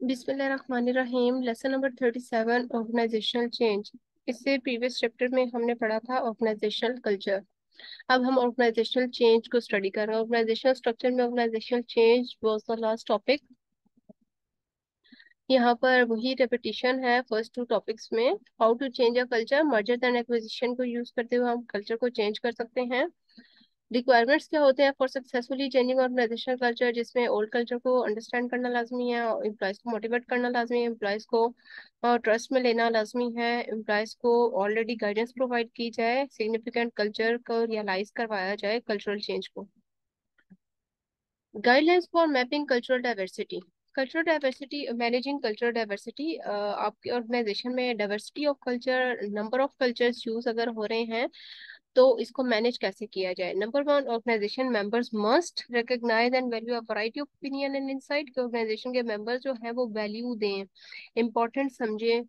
बिस्मिल्लाहिर्रहमानिर्रहीम। Lesson number 37, organisational change. इससे previous chapter में हमने पढ़ा था ऑर्गेनाइजेशनल कल्चर। अब हम ऑर्गेनाइजेशनल चेंज को स्टडी कर रहे हैं। ऑर्गेनाइजेशनल स्ट्रक्चर में organisational change was the last topic. यहाँ पर वही रेपिटेशन है फर्स्ट टू टॉपिक्स में। How to change a culture, merger and acquisition को यूज करते हुए हम कल्चर को चेंज कर सकते हैं। रिक्वायरमेंट्स क्या होते हैं for successfully changing organisational culture, जिसमें ओल्ड कल्चर को अंडरस्टैंड करना लाजमी है, एम्प्लॉयज को मोटिवेट करना लाजमी है, एम्प्लॉयज को ट्रस्ट में लेना लाजमी है, एम्प्लॉयज को ऑलरेडी गाइडेंस प्रोवाइड की जाए, सिग्निफिकेंट कल्चर को रियलाइज करवाया जाए कल्चरल चेंज को। Guidelines for mapping cultural diversity. Cultural diversity, managing cultural diversity. आपके ऑर्गेनाइजेशन में diversity of culture, number of cultures use अगर हो रहे हैं तो इसको मैनेज कैसे किया जाए। Number one, organisation members must recognise and value a variety of opinion and insight. के ऑर्गेनाइजेशन के मेंबर्स जो है वो वैल्यू दें, इम्पोर्टेंट समझे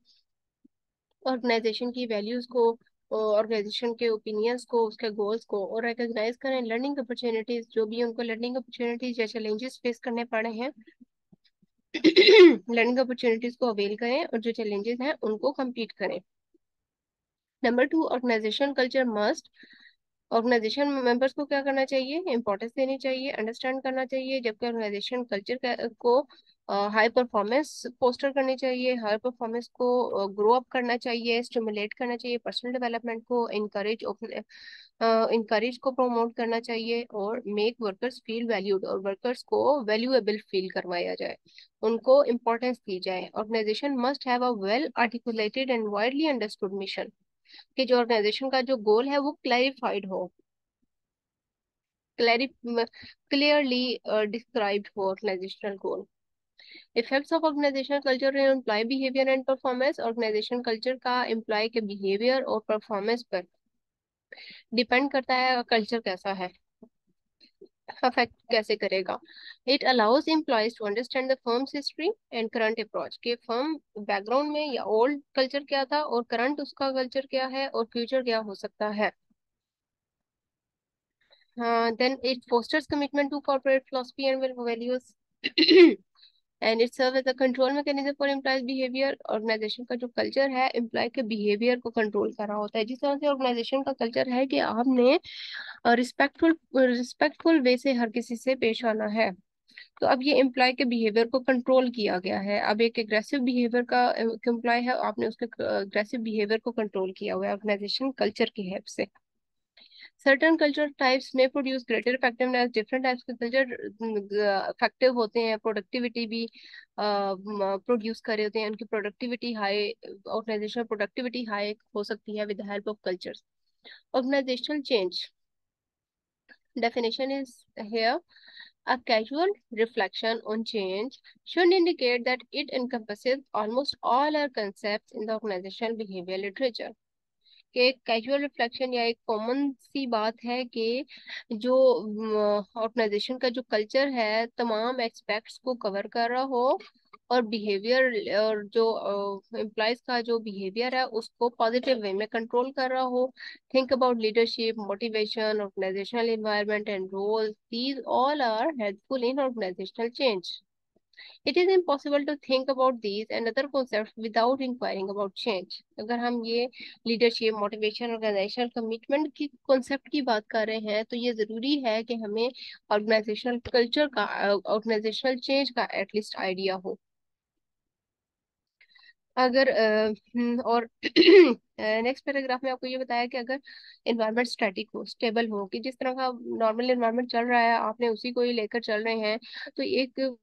ऑर्गेनाइजेशन की वैल्यूज को, ऑर्गेनाइजेशन के ओपिनियंस को, उसके गोल्स को, और रिकॉग्नाइज करें लर्निंग अपॉर्चुनिटीज, जो भी उनको लर्निंग अपॉर्चुनिटीज या चैलेंजेस फेस करने पड़े हैं लर्निंग अपॉर्चुनिटीज को अवेल करें और जो चैलेंजेस हैं उनको कंप्लीट करें। Number two, organisation culture must. Organisation members को क्या करना चाहिए, इंपॉर्टेंस देनी चाहिए, अंडरस्टैंड करना चाहिए, जबकि ऑर्गेनाइजेशन कल्चर को हाई परफॉर्मेंस फोस्टर करनी चाहिए, हाई परफॉर्मेंस को ग्रो अप करना चाहिए, स्टिमुलेट करना चाहिए, पर्सनल डेवलपमेंट को इनकरेज को प्रमोट करना चाहिए, और मेक वर्कर्स फील वैल्यूड, और वर्कर्स को वैल्यूएबल फील करवाया जाए, उनको इम्पोर्टेंस दी जाए। Organisation must have a well articulated and widely understood mission. कि जो ऑर्गेनाइजेशन का जो गोल है वो क्लैरिफाइड हो, क्लैरि क्लियरली डिस्क्राइब्ड हो organisational goal. Effects of organisational culture in employee behaviour and performance. Organisation culture का एम्प्लॉय के बिहेवियर और परफॉर्मेंस पर डिपेंड करता है कल्चर कैसा है, अफेक्ट कैसे करेगा। It allows employees to understand the firm's history and current approach, के फर्म बैकग्राउंड में या ओल्ड कल्चर क्या था और करंट उसका कल्चर क्या है और फ्यूचर क्या हो सकता है। Then it fosters commitment to corporate philosophy and values. And it serves as a control mechanism for employees behavior. Organisation का जो कल्चर है एम्प्लॉय के बिहेवियर को कंट्रोल कर रहा होता है। जिस तरह से ऑर्गेनाइजेशन का कल्चर है कि आपने रिस्पेक्टफुल वे से हर किसी से पेश आना है, तो अब ये एम्प्लॉय के बिहेवियर को कंट्रोल किया गया है। अब एक एग्रेसिव बिहेवियर का एम्प्लॉय है, आपने उसके एग्रेसिव बिहेवियर को कंट्रोल किया हुआ है ऑर्गेनाइजेशन कल्चर की हेल्प से। Certain cultural types may produce greater effectiveness. Different types के culture effective होते हैं, प्रोडक्टिविटी भी प्रोड्यूस कर रहे होते हैं, उनकी productivity high, organisational productivity high हो सकती है with the help of cultures. Organisational change definition is here: a casual reflection on change should indicate that it encompasses almost all our concepts in the organizational behavior literature। कि एक casual reflection या एक common सी बात है कि जो organisation का जो कल्चर है तमाम एस्पेक्ट्स को कवर कर रहा हो, और बिहेवियर और जो एम्प्लॉयज का जो बिहेवियर है उसको पॉजिटिव वे में कंट्रोल कर रहा हो। Think about leadership, motivation, organisational environment and role, these all are helpful in organisational change. It is impossible to think about these and other concepts without inquiring about change। अगर हम ये leadership, motivation, organisational commitment की concept की बात कर रहे हैं तो ये जरूरी है कि हमें ऑर्गेनाइजेशनल कल्चर का, ऑर्गेनाइजेशनल चेंज का एटलीस्ट आइडिया हो। अगर और नेक्स्ट पैराग्राफ में आपको ये बताया कि अगर इन्वायरमेंट स्टैटिक हो, स्टेबल हो, कि जिस तरह का नॉर्मल इन्वायरमेंट चल रहा है आपने उसी को ही लेकर चल रहे हैं, तो एक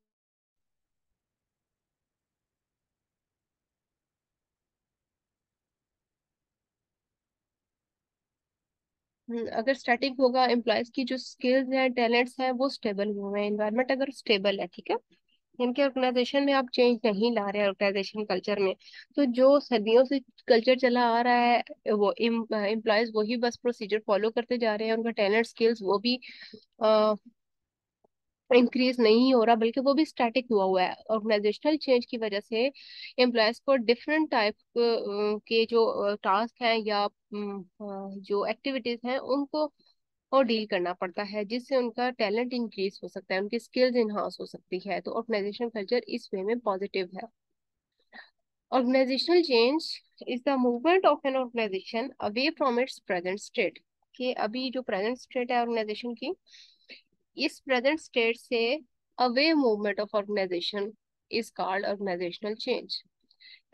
अगर स्टैटिक होगा, एम्प्लॉयज की जो स्किल्स हैं, टैलेंट्स हैं, वो स्टेबल हुए हैं, एनवायरनमेंट अगर स्टेबल है, ठीक है, इनके ऑर्गेनाइजेशन में आप चेंज नहीं ला रहे हैं ऑर्गेनाइजेशन कल्चर में, तो जो सदियों से कल्चर चला आ रहा है वो एम्प्लॉयज वही बस प्रोसीजर फॉलो करते जा रहे हैं, उनका टैलेंट स्किल्स वो भी इंक्रीज नहीं हो रहा बल्कि वो भी स्टैटिक हुआ हुआ है। ऑर्गेनाइजेशनल चेंज की वजह से एम्प्लॉयज को डिफरेंट टाइप के जो टास्क हैं या जो एक्टिविटीज हैं उनको और डील करना पड़ता है, जिससे उनका टैलेंट इंक्रीज हो सकता है, उनकी स्किल्स इनहांस हो सकती है। तो ऑर्गेनाइजेशन कल्चर इस वे में पॉजिटिव है। Organisational change is the movement of an organisation away from its present state. कि अभी जो प्रेजेंट स्टेट है ऑर्गेनाइजेशन की, इस प्रेजेंट स्टेट से away movement of organisation is called organisational change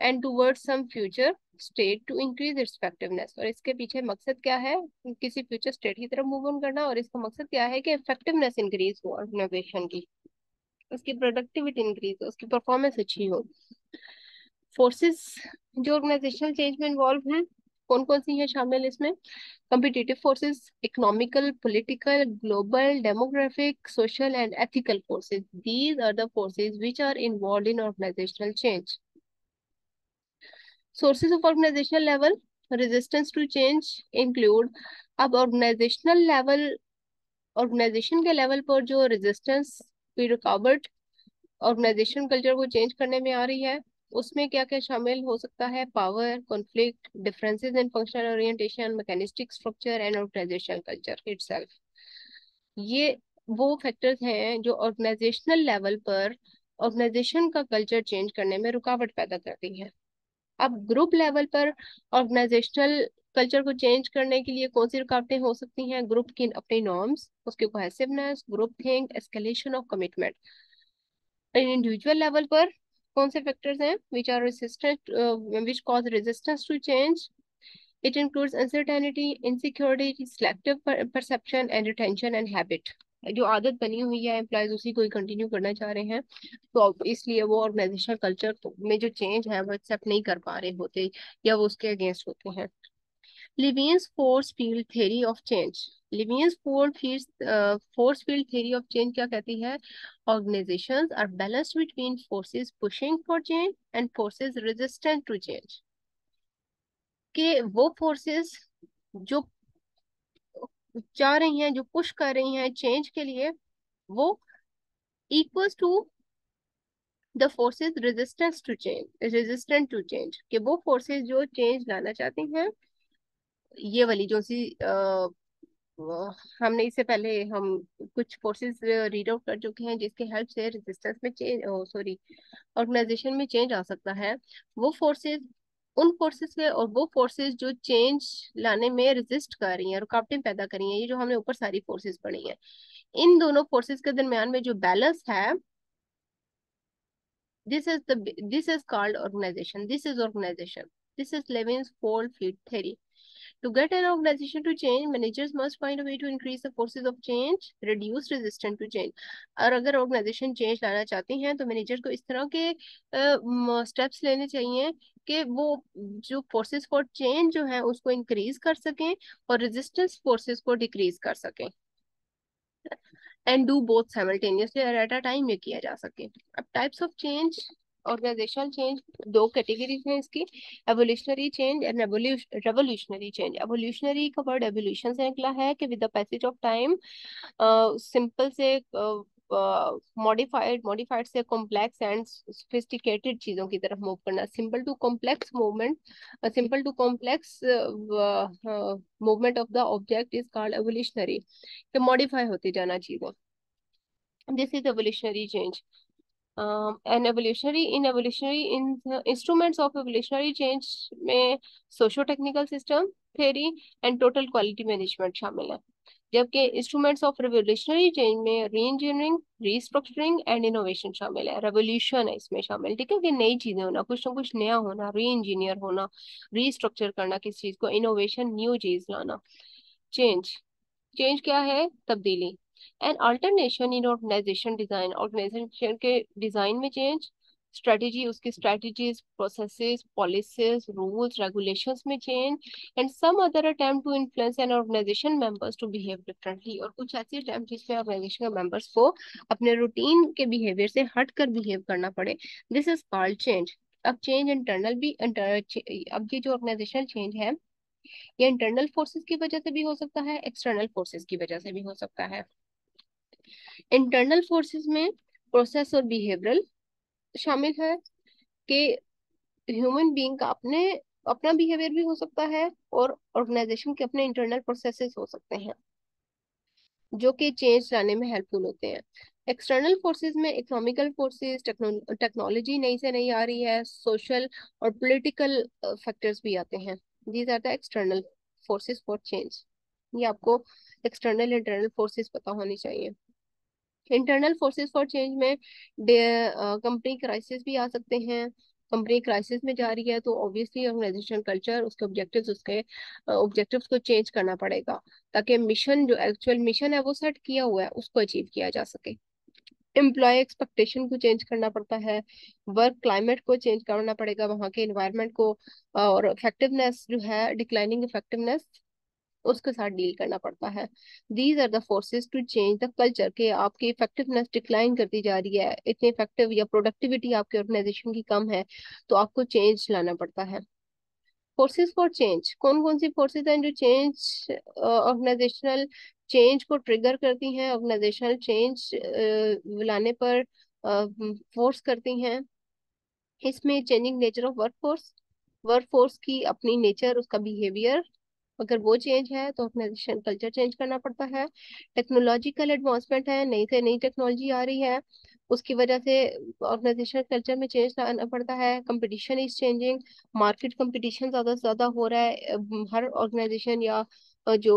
and towards some future state to increase its effectiveness. और इसके पीछे मकसद क्या है? किसी फ्यूचर स्टेट की तरफ मूव ऑन करना, और इसका मकसद क्या है कि इफेक्टिवनेस इंक्रीज हो ऑर्गेनाइजेशन की, उसकी प्रोडक्टिविटी इंक्रीज हो, उसकी परफॉर्मेंस अच्छी हो। फोर्सेस जो ऑर्गेनाइजेशनल चेंज में इन्वॉल्व हैं, कौन कौन सी है शामिल इसमें? competitive forces, economical, political, global, demographic, social, and ethical forces. These are the forces which are involved in organizational change. Sources of organizational level resistance to change include, अब organizational level, organization के level पर जो resistance की रुकावट organisation culture को change करने में आ रही है, उसमें क्या क्या शामिल हो सकता है? Power, conflict, differences in functional orientation, mechanistic structure and organisational culture itself. ये वो फैक्टर्स हैं जो ऑर्गेनाइजेशनल लेवल पर ऑर्गेनाइजेशन का कल्चर चेंज करने में रुकावट पैदा करती हैं। अब ग्रुप लेवल पर ऑर्गेनाइजेशनल कल्चर को चेंज करने के लिए कौन सी रुकावटें हो सकती हैं? ग्रुप की अपनी नॉर्म्स, उसकी cohesiveness, group think, escalation of commitment. Individual level पर कौन से फैक्टर्स हैं which are resistant, which cause resistance to change? It includes uncertainty, insecurity, selective perception and retention and habit. जो आदत बनी हुई है एम्प्लॉयज उसी को कंटिन्यू करना चाह रहे हैं, तो अब इसलिए वो ऑर्गेनाइजेशनल कल्चर में जो चेंज है वो एक्सेप्ट नहीं कर पा रहे होते, या वो उसके अगेंस्ट होते हैं। Levine's force field theory of change. Levine's force field theory of change क्या कहती है? Organizations are balanced between forces pushing for change and forces resistant to change. कि वो forces जो चाह रही हैं, जो पुश कर रही हैं चेंज के लिए, वो equals to the forces resistant to change। कि वो forces जो change लाना चाहती हैं, ये वाली जो सी हमने इससे पहले हम कुछ फोर्सेस रीड आउट कर चुके हैं जिसके हेल्प से रेजिस्टेंस में चेंज, सॉरी, ऑर्गेनाइजेशन में चेंज आ सकता है। वो फोर्सेस, उन फोर्सेस से, और वो फोर्सेस जो चेंज लाने में रेजिस्ट कर रही हैं, रुकावटें पैदा कर रही हैं, ये जो हमने ऊपर सारी फोर्सेस पढ़ी हैं, इन दोनों फोर्सेस के दरमियान में जो बैलेंस है, this is called organization. This is Lewin's force field theory. To get an organization to change, managers must find a way to increase the forces of change, reduce resistance to change. और अगर organisation change लाना चाहती हैं तो manager को इस तरह के स्टेप्स लेने चाहिए कि वो जो फोर्सेस फॉर चेंज जो है उसको इंक्रीज कर सकें और रेजिस्टेंस फोर्सेस को डिक्रीज कर सकें, एंड डू बोथ साइमल्टेनियसली और एट अ टाइम में किया जा सके। अब types of change, organisational change दो कैटेगरीज हैं इसकी, evolutionary change and revolutionary change. Evolutionary का वर्ड एवोल्यूशन से निकला है कि with the passage of time simple से मॉडिफाइड से कॉम्प्लेक्स एंड सोफिस्टिकेटेड चीजों की तरफ मूव करना। Simple to complex movement, simple to complex movement of the object is called evolutionary, कि मॉडिफाई होती जाना चीजें। This is evolutionary change. And evolutionary in instruments of evolutionary change में socio technical system theory and total quality management शामिल है। जबकि instruments of revolutionary change में री इंजीनियरिंग, रीस्ट्रक्चरिंग एंड इनोवेशन शामिल है। रेवोल्यूशन है इसमें शामिल, ठीक है, कि नई चीजें होना, कुछ ना कुछ नया होना, री इंजीनियर होना, रीस्ट्रक्चर करना किस चीज को, इनोवेशन, न्यू चीज लाना। चेंज, चेंज क्या है? तब्दीली। And alternation in organization design, organization के डिजाइन में चेंज। स्ट्रेटेजी, उसकी strategies, processes, policies, rules, regulations में change. And some other attempt to influence an organization members to behave differently, और कुछ ऐसी अटेम्प्ट जिसमें ऑर्गेनाइजेशन के मेंबर्स को अपने रूटीन के बिहेवियर से हट कर बिहेव करना पड़े। This is called change. अब चेंज इंटरनल भी अब ये जो ऑर्गेनाइजेशनल चेंज है, ये इंटरनल फोर्सेस की वजह से भी हो सकता है, एक्सटर्नल फोर्सेस की वजह से भी हो सकता है। इंटरनल फोर्सेस में प्रोसेस और बिहेवियरल शामिल है, कि ह्यूमन बीइंग का अपने अपना बिहेवियर भी हो सकता है और ऑर्गेनाइजेशन के अपने इंटरनल प्रोसेसेस हो सकते हैं। जो कि चेंज लाने में हेल्पफुल होते हैं। एक्सटर्नल फोर्सेस में इकोनॉमिकल फोर्सेस, टेक्नोलॉजी नई से नई आ रही है, सोशल और पॉलिटिकल फैक्टर्स भी आते हैं। These are the external forces for change. ये आपको एक्सटर्नल इंटरनल फोर्सेस पता होनी चाहिए। इंटरनल फोर्सेस फॉर चेंज में कंपनी क्राइसिस भी आ सकते हैं। कंपनी क्राइसिस में जा रही है तो ऑब्वियसली ऑर्गेनाइजेशन कल्चर, उसके ऑब्जेक्टिव्स, उसके ऑब्जेक्टिव्स को चेंज करना पड़ेगा, ताकि मिशन, जो एक्चुअल मिशन है वो सेट किया हुआ है, उसको अचीव किया जा सके। एम्प्लॉय एक्सपेक्टेशन को चेंज करना पड़ता है, वर्क क्लाइमेट को चेंज करना पड़ेगा, वहाँ के एनवायरनमेंट को, और इफेक्टिवनेस जो है, डिक्लाइनिंग इफेक्टिवनेस, उसके साथ डील करना पड़ता है। These are the forces to change the culture, के आपकी इफेक्टिवनेस डिक्लाइन करती जा रही है, इतनी इफेक्टिव या प्रोडक्टिविटी आपके ऑर्गेनाइजेशन की कम है, तो आपको चेंज लाना पड़ता है। फोर्सेस फॉर चेंज, कौन कौन सी फोर्सेस हैं जो चेंज, ऑर्गेनाइजेशनल चेंज को ट्रिगर करती हैं, ऑर्गेनाइजेशनल चेंज लाने पर फोर्स करती हैं। इसमें changing nature of workforce, workforce की अपनी नेचर, उसका बिहेवियर, अगर वो चेंज है तो ऑर्गेनाइजेशन कल्चर चेंज करना पड़ता है। टेक्नोलॉजिकल एडवांसमेंट है, नई से नई टेक्नोलॉजी आ रही है, उसकी वजह से ऑर्गेनाइजेशन कल्चर में चेंज लाना पड़ता है। Competition is changing, market competition ज्यादा से ज्यादा हो रहा है। हर ऑर्गेनाइजेशन या जो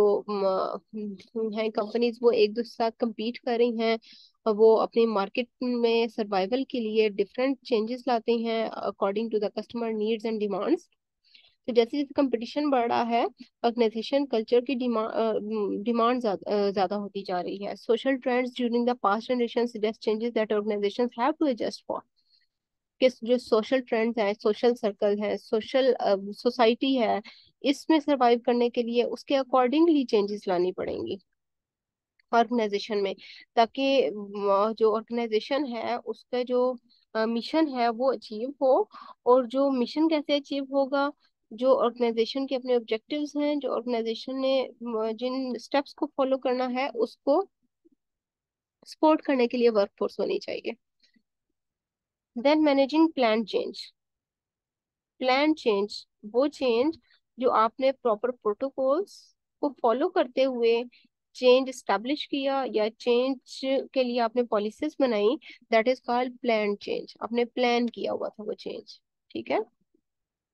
है कंपनीज, वो एक दूसरे के साथ compete कर रही हैं, और वो अपनी मार्केट में सर्वाइवल के लिए डिफरेंट चेंजेस लाते हैं according to the customer needs and demands. तो जैसे जैसे कंपटीशन बढ़ रहा है, ऑर्गेनाइजेशन कल्चर की डिमांड ज्यादा होती जा रही है। Social trends during the past generation suggest changes that organisations have to adjust for. किस जो सोशल ट्रेंड्स हैं, सोशल सर्कल है, सोशल सोसाइटी है, इसमें सरवाइव करने के लिए उसके अकॉर्डिंगली चेंजेस लानी पड़ेंगी ऑर्गेनाइजेशन में, ताकि जो ऑर्गेनाइजेशन है उसका जो मिशन है वो अचीव हो। और जो मिशन कैसे अचीव होगा, जो ऑर्गेनाइजेशन के अपने ऑब्जेक्टिव्स हैं, जो ऑर्गेनाइजेशन ने जिन स्टेप्स को फॉलो करना है, उसको सपोर्ट करने के लिए वर्कफोर्स होनी चाहिए। Then managing plan change. Plan change, वो चेंज जो आपने प्रॉपर प्रोटोकॉल्स को फॉलो करते हुए चेंज स्टैब्लिश किया, या चेंज के लिए आपने पॉलिसीज बनाई, that is called plan change. आपने प्लान किया हुआ था वो चेंज, ठीक है।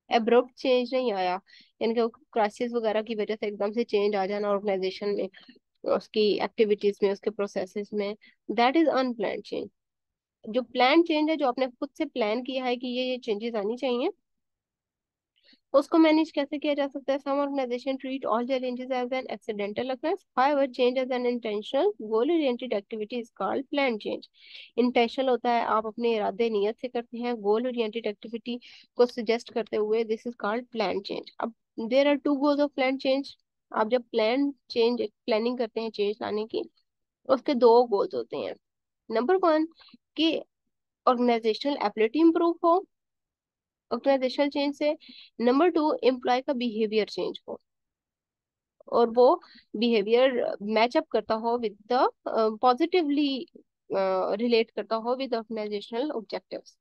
एब्रप्ट चेंज नहीं आया, यानी क्राइसिस वगैरह की वजह से एकदम से चेंज आ जाना ऑर्गेनाइजेशन में, उसकी एक्टिविटीज में, उसके प्रोसेसेस में, दैट इज अनप्लान चेंज। जो प्लान चेंज है, जो आपने खुद से प्लान किया है कि ये चेंजेस आनी चाहिए, उसको मैनेज कैसे किया जा सकता है। Some organization treat all challenges as an accidental occurrence, however change as an intentional goal oriented activity is called planned change। Intentional होता है, आप अपने इरादे नियत से करते हैं, गोल ओरिएंटेड एक्टिविटी को सजेस्ट करते हुए, this is called plan change. अब there are two goals of plan change. आप जब प्लान चेंज प्लानिंग करते हैं चेंज लाने की, उसके दो गोल्स होते हैं। नंबर वन, कि ऑर्गेनाइजेशनल एबिलिटी इंप्रूव हो ऑर्गेनाइजेशनल चेंज से। नंबर टू, एम्प्लॉय का बिहेवियर चेंज हो, और वो बिहेवियर मैचअप करता हो विद द, पॉजिटिवली रिलेट करता हो with organisational objectives.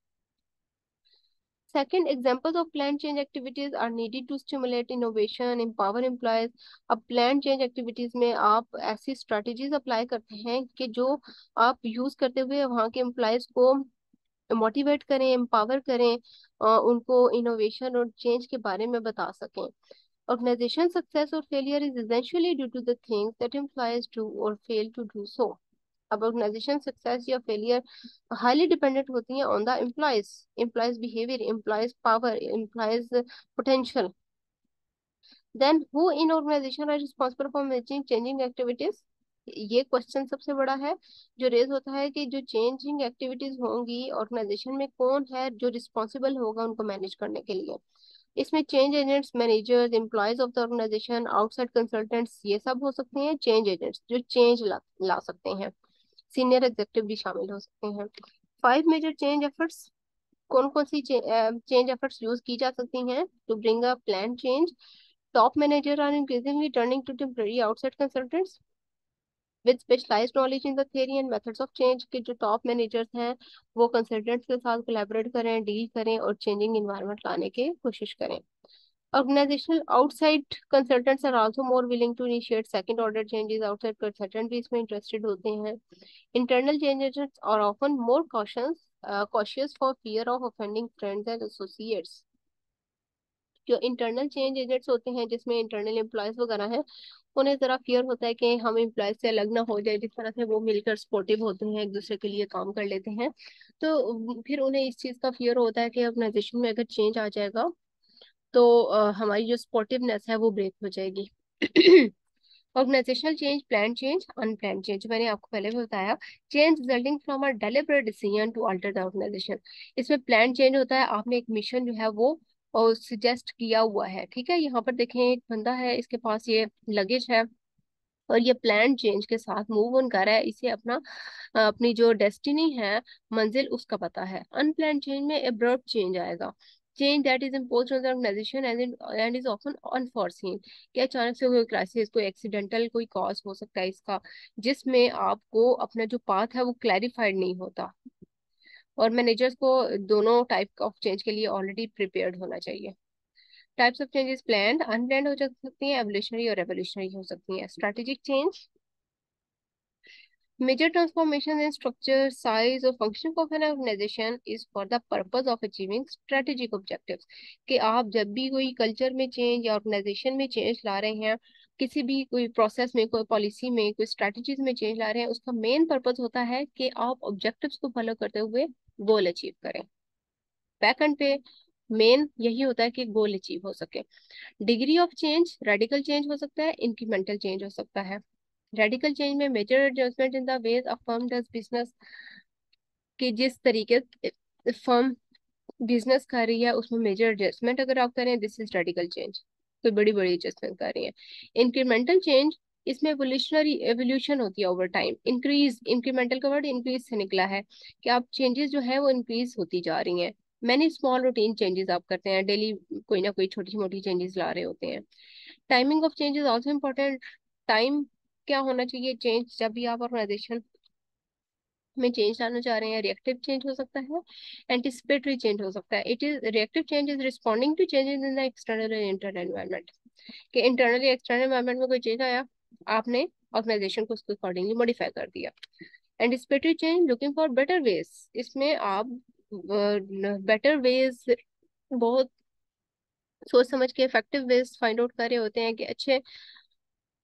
Second, examples of planned change activities are needed to stimulate innovation, empower employees। अब planned change activities में आप ऐसी strategies अप्लाई करते हैं कि जो आप यूज करते हुए वहाँ के एम्प्लॉयज को मोटिवेट करें, एम्पावर करें, उनको इनोवेशन और चेंज के बारे में बता सकें। Organization success or failure is essentially due to the things that employees do or fail to do so। अब ऑर्गेनाइजेशन सक्सेस या फेलियर हाईली डिपेंडेंट होती है on the employees, employees behaviour, employees power, employees potential. Then who in organisation are responsible for managing changing activities. ये question सबसे बड़ा है जो raise होता है, कि जो चेंजिंग एक्टिविटीज होंगी ऑर्गेनाइजेशन में, कौन है जो रिस्पॉन्सिबल होगा उनको मैनेज करने के लिए। इसमें change agents, managers, employees of the organisation, outside consultants, ये सब हो सकते हैं चेंज एजेंट्स जो चेंज ला सकते हैं। सीनियर एग्जीक्यूटिव भी शामिल हो सकते हैं। 5 मेजर चेंज एफर्ट्स, कौन कौन सी चेंज एफर्ट्स यूज की जा सकती हैं to bring a plan change. Top manager are increasingly turning to temporary outside consultants with specialised knowledge in the theory and methods of change, के जो टॉप मैनेजर्स हैं वो कंसल्टेंट्स के साथ कोलैबोरेट करें, डील करें और चेंजिंग इन्वायरमेंट लाने की कोशिश करें। Organizational outside consultants are also more willing to initiate second order changes. Outside consultant भी इसमें interested होते हैं. Internal change agents are often more cautious for fear of offending friends and associates. जो internal change agents होते हैं जिसमें internal employees वगैरह हैं, उन्हें जरा फियर होता है कि हम एम्प्लॉयज से अलग ना हो जाए, जिस तरह से वो मिलकर सपोर्टिव होते हैं, एक दूसरे के लिए काम कर लेते हैं। तो फिर उन्हें इस चीज का फियर होता है कि ऑर्गेनाइजेशन में अगर चेंज आ जाएगा तो हमारी जो सपोर्टिवनेस है वो ब्रेक हो जाएगी। Organisational change, plan change, unplanned change, मैंने आपको पहले भी बताया। Change resulting from a deliberate decision to alter the organisation. इसमें प्लान चेंज होता है, आपने एक मिशन जो है वो सजेस्ट किया हुआ है, ठीक है। यहाँ पर देखें, एक बंदा है, इसके पास ये लगेज है और ये प्लान चेंज के साथ मूव ऑन कर रहा है, इसे अपनी जो डेस्टिनी है, मंजिल, उसका पता है। अनप्लान चेंज में एब्रप्ट चेंज आएगा, change that is imposed on the organisation and is often unforeseen. कि अचानक से कोई क्राइसिस, कोई एक्सीडेंटल कोई कॉज हो सकता है इसका, जिसमें आपको अपना जो पाथ है वो क्लैरिफाइड नहीं होता। और मैनेजर्स को दोनों टाइप ऑफ चेंज के लिए ऑलरेडी प्रिपेयर्ड होना चाहिए। Types of changes planned, unplanned हो सकती हैं, एवोल्यूशनरी और रेवोल्यूशनरी हो सकती हैं। Strategic change, major transformation in structure, size or function of an organization is for the purpose of achieving strategic objectives। कि आप जब भी कोई कल्चर में चेंज या ऑर्गेनाइजेशन में चेंज ला रहे हैं, किसी भी कोई प्रोसेस में, कोई पॉलिसी में, कोई स्ट्रेटजीज में चेंज ला रहे हैं, उसका मेन पर्पस होता है कि आप ऑब्जेक्टिव्स को फॉलो करते हुए गोल अचीव करें। बैक एंड पे मेन यही होता है कि गोल अचीव हो सके। Degree of change, radical change हो सकता है, इंक्रीमेंटल चेंज हो सकता है। रेडिकल चेंज में major adjustment in the ways of firm does business, कि जिस तरीके फर्म बिजनेस कर रही है उसमें मेजर एडजस्टमेंट अगर आप करें, दिस इज रेडिकल चेंज, कोई बड़ी बड़ी एडजस्टमेंट कर रही है। इंक्रीमेंटल चेंज, इसमें एवोल्यूशनरी एवोल्यूशन होती है ओवर टाइम। इंक्रीज, इंक्रीमेंटल का वर्ड इंक्रीज से निकला है, कि आप चेंजेस जो है वो इंक्रीज होती जा रही हैं। मैनी स्मॉल रूटीन चेंजेस आप करते हैं डेली, कोई ना कोई छोटी मोटी चेंजेस ला रहे होते हैं। Timing of change is also important. Time क्या होना चाहिए चेंज, जब भी आप ऑर्गेनाइजेशन में चेंज लाना चाह रहे हैं। रिएक्टिव चेंज हो सकता है, एंटिसिपेटरी चेंज हो सकता है। It is reactive change is responding to changes in the external and internal environment. कि इंटरनल या एक्सटर्नल एनवायरनमेंट में कोई चेंज आया, आपने ऑर्गेनाइजेशन को उसके अकॉर्डिंगली मॉडिफाई कर दिया। Anticipatory change, looking for better ways, इसमें आप बेटर वेज बहुत सोच समझ के इफेक्टिव वेज फाइंड आउट कर रहे होते हैं, कि अच्छे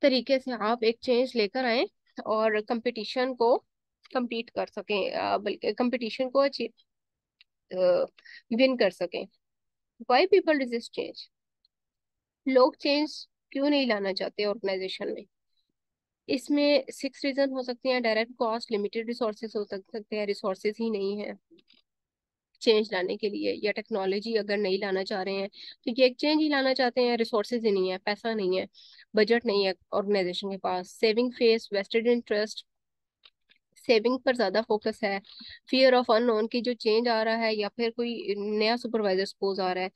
तरीके से आप एक चेंज लेकर आए और कंपटीशन को compete कर सकें, बल्कि कंपटीशन को विन कर सकें। वाई पीपल रिजिस्ट चेंज, लोग चेंज क्यों नहीं लाना चाहते ऑर्गेनाइजेशन में। इसमें 6 रीजन हो सकते हैं। डायरेक्ट कॉस्ट, लिमिटेड रिसोर्सेज हो सकते हैं, रिसोर्सेज ही नहीं है चेंज लाने के लिए, या टेक्नोलॉजी अगर नहीं लाना चाह रहे हैं, तो ये एक चेंज ही लाना चाहते हैं, रिसोर्सेज ही नहीं है, पैसा नहीं है, बजट नहीं है ऑर्गेनाइजेशन के पास। Saving face, vested interest, saving पर ज्यादा फोकस है। फियर ऑफ अननोन, की जो चेंज आ रहा है या फिर कोई नया सुपरवाइजर सपोज आ रहा है,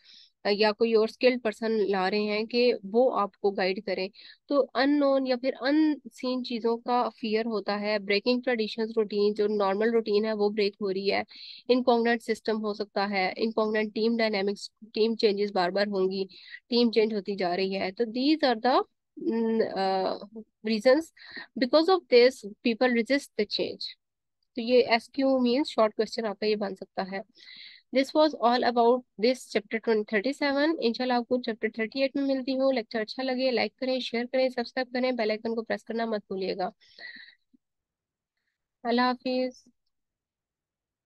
या कोई और स्किल्ड पर्सन ला रहे हैं कि वो आपको गाइड करे, तो अननोन या फिर अनसीन चीजों का फियर होता है। ब्रेकिंग ट्रेडिशंस, रूटीन, जो नॉर्मल रूटीन है वो ब्रेक हो रही है। इनकॉन्ग्रुएंट सिस्टम हो सकता है, incongruent team dynamics, team changes बार बार होंगी, टीम चेंज होती जा रही है। तो these are the reasons, because of this people resist the change। तो ये SQ मीन्स शॉर्ट क्वेश्चन आपका ये बन सकता है। This was all about this chapter 37। इंशाल्लाह आपको चैप्टर 38 में मिलती हूँ। लेक्चर अच्छा लगे लाइक करें, शेयर करें, सब्सक्राइब करें, बेल आइकन को प्रेस करना मत भूलिएगा। अल्लाह हाफिज।